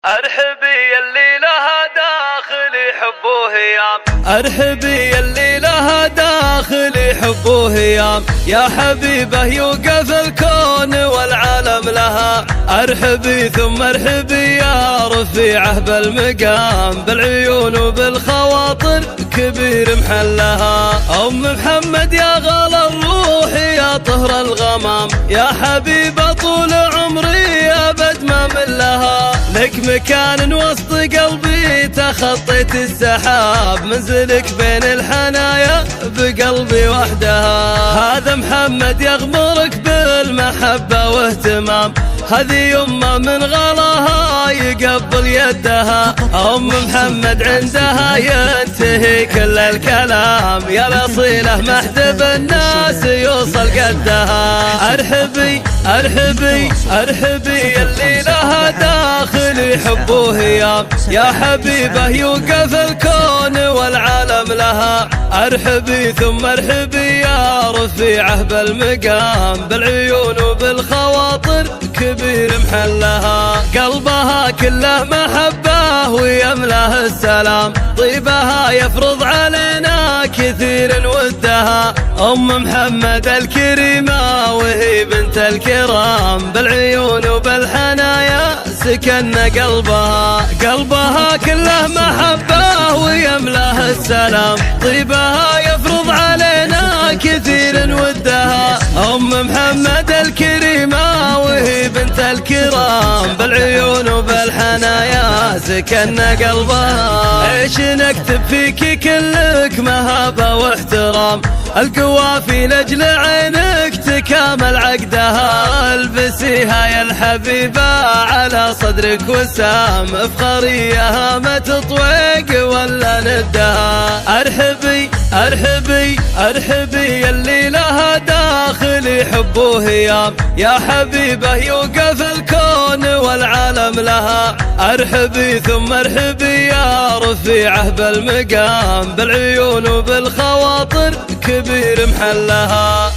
ارحبي يلي لها داخل يحبوه يام، ارحبي يلي لها داخل يحبوه يام، يا حبيبه يوقف الكون والعالم لها. ارحبي ثم ارحبي يا رفيعه بالمقام، بالعيون وبالخواطر كبير محلها. ام محمد يا غلا الروح يا طهر الغمام، يا حبيبه طول عمري ابد ما من لها. لك مكان وسط قلبي تخطيت السحاب، منزلك بين الحنايا بقلبي وحدها. هذا محمد يغمرك بالمحبة واهتمام، هذه يمه من غلاها يقبل يدها. ام محمد عندها ينتهي كل الكلام، يا الاصيله محدب الناس يوصل قدها. ارحبي ارحبي ارحبي يلي لها داخل يحبوه يام، يا حبيبه يوقف الكون والعالم لها. ارحبي ثم ارحبي يا رفيعه بالمقام، بالعيون وبالخواطر كبير محلها. قلبها كله محبه ويملاه السلام، طيبها يفرض علينا كثير ودها. ام محمد الكريمه وهي بنت الكرام، بالعيون وبالحنايا سكن قلبها. قلبها كله محبه ويملاه السلام، طيبها يفرض علينا كثير ودها. ام محمد الكريمه وهي بنت الكرام، بالعيون وبالحنايا سكن قلبها. ايش نكتب فيك كلك مهابه واحترام، القوافي لاجل عينك تكامل عقدها. البسيها يا الحبيبه على صدرك وسام، افخريها ما تطويق ولا ندها. ارحبي ارحبي ارحبي يلي لها داخل يحبوه يام، يا حبيبه يوقف الكون والعالم لها. ارحبي ثم ارحبي يا رفيعه بالمقام، بالعيون وبالخواطر كبير محلها.